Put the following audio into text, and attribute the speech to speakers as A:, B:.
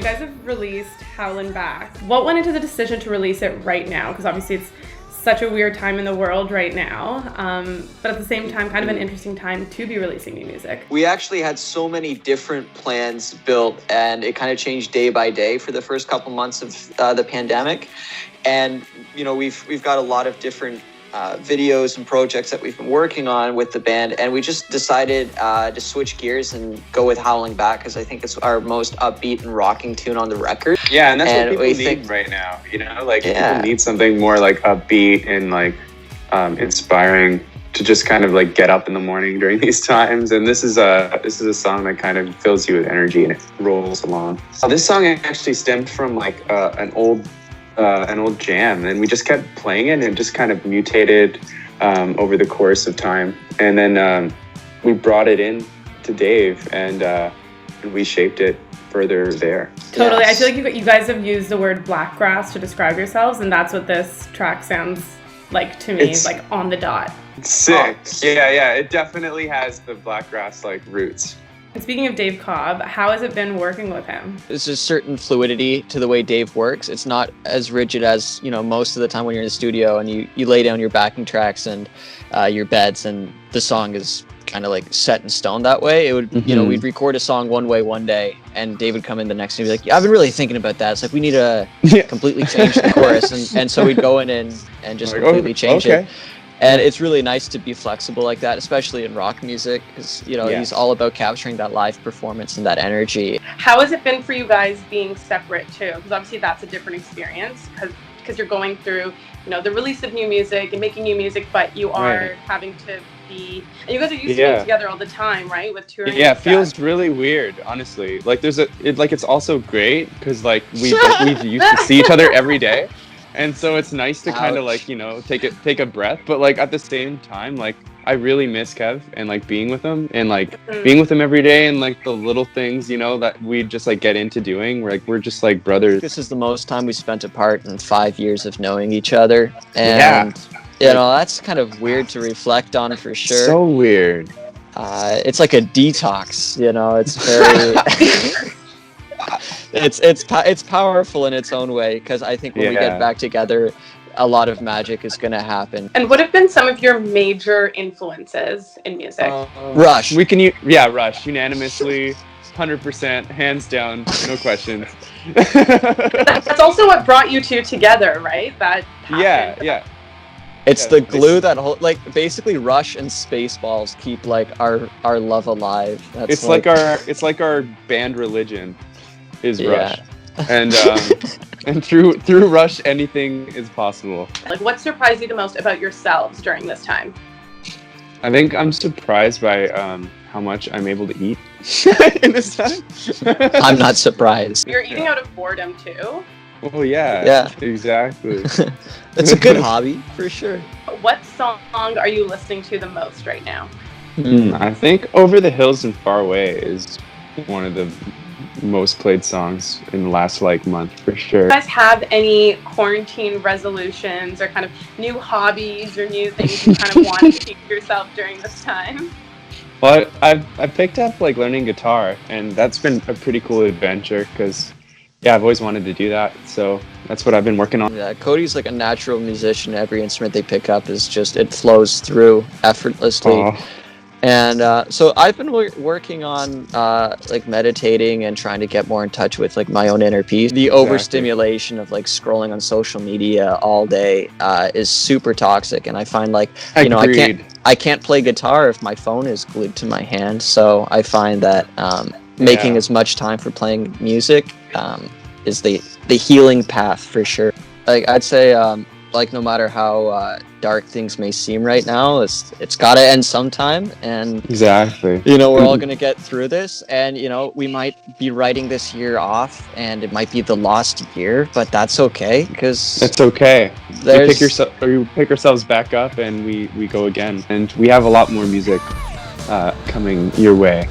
A: guys have released Howlin Back. What went into the decision to release it right now? Because obviously it's such a weird time in the world right now, but at the same time, kind of an interesting time to be releasing new music.
B: We actually had so many different plans built, and it kind of changed day by day for the first couple months of the pandemic. And you know, we've got a lot of different videos and projects that we've been working on with the band, and we just decided to switch gears and go with Howlin Back because I think it's our most upbeat and rocking tune on the record.
C: Yeah, and that's what people need right now, you know? Like, people need something more like upbeat and like inspiring to just kind of like get up in the morning during these times. And this is a song that kind of fills you with energy and it rolls along. So this song actually stemmed from like an old jam, and we just kept playing it and it just kind of mutated over the course of time. And then we brought it in to Dave and we shaped it further there.
A: Totally. Yes. I feel like you guys have used the word blackgrass to describe yourselves, and that's what this track sounds like to me, like on the dot.
C: Sick. Yeah, it definitely has the blackgrass like roots.
A: And speaking of Dave Cobb, how has it been working with him?
D: There's a certain fluidity to the way Dave works. It's not as rigid as, you know, most of the time when you're in the studio and you lay down your backing tracks and your beds and the song is kind of like set in stone that way. It would, you know, we'd record a song one way one day and Dave would come in the next and be like, yeah, I've been really thinking about that. It's like, we need to completely change the chorus. And so we'd go in and just completely change it. And it's really nice to be flexible like that, especially in rock music, because, you know, he's all about capturing that live performance and that energy.
A: How has it been for you guys being separate too? Because obviously that's a different experience because you're going through, you know, the release of new music and making new music, but you are having to be, and you guys are used to being together all the time, right? With touring.
C: Yeah, it feels really weird, honestly. Like it's also great because like we used to see each other every day. And so it's nice to kind of like, you know, take a breath, but like at the same time, like I really miss Kev and like being with him and like being with him every day and like the little things, you know, that we just like get into doing. We're just like brothers.
D: This is the most time we spent apart in 5 years of knowing each other. And you know, that's kind of weird to reflect on for sure.
C: So weird.
D: It's like a detox, you know, it's very... It's powerful in its own way because I think when we get back together, a lot of magic is going to happen.
A: And what have been some of your major influences in music?
D: Rush.
C: Rush, unanimously, 100%, hands down, no questions.
A: That's also what brought you two together, right? That
C: yeah.
D: It's the glue that like basically Rush and Spaceballs keep like our love alive.
C: It's like our band religion. Is Rush, and through Rush anything is possible.
A: Like, what surprised you the most about yourselves during this time?
C: I think I'm surprised by how much I'm able to eat in this time.
D: I'm not surprised.
A: You're eating out of boredom too.
C: Oh yeah, exactly.
D: It's a good hobby for sure.
A: What song are you listening to the most right now?
C: I think Over the Hills and Far Away is one of the most played songs in the last like month for sure.
A: Do you guys have any quarantine resolutions or kind of new hobbies or new things you kind of want to teach yourself during this time?
C: Well, I've picked up like learning guitar, and that's been a pretty cool adventure because I've always wanted to do that, so that's what I've been working on.
D: Yeah, Cody's like a natural musician. Every instrument they pick up is just, it flows through effortlessly. And so I've been working on like meditating and trying to get more in touch with like my own inner peace. The overstimulation of like scrolling on social media all day is super toxic, and I find like I can't play guitar if my phone is glued to my hand. So I find that making as much time for playing music is the healing path for sure. Like I'd say like no matter how dark things may seem right now, it's got to end sometime, and you know, we're all gonna get through this, and you know, we might be writing this year off and it might be the lost year, but that's okay because
C: it's okay. We pick ourselves back up and we go again, and we have a lot more music coming your way.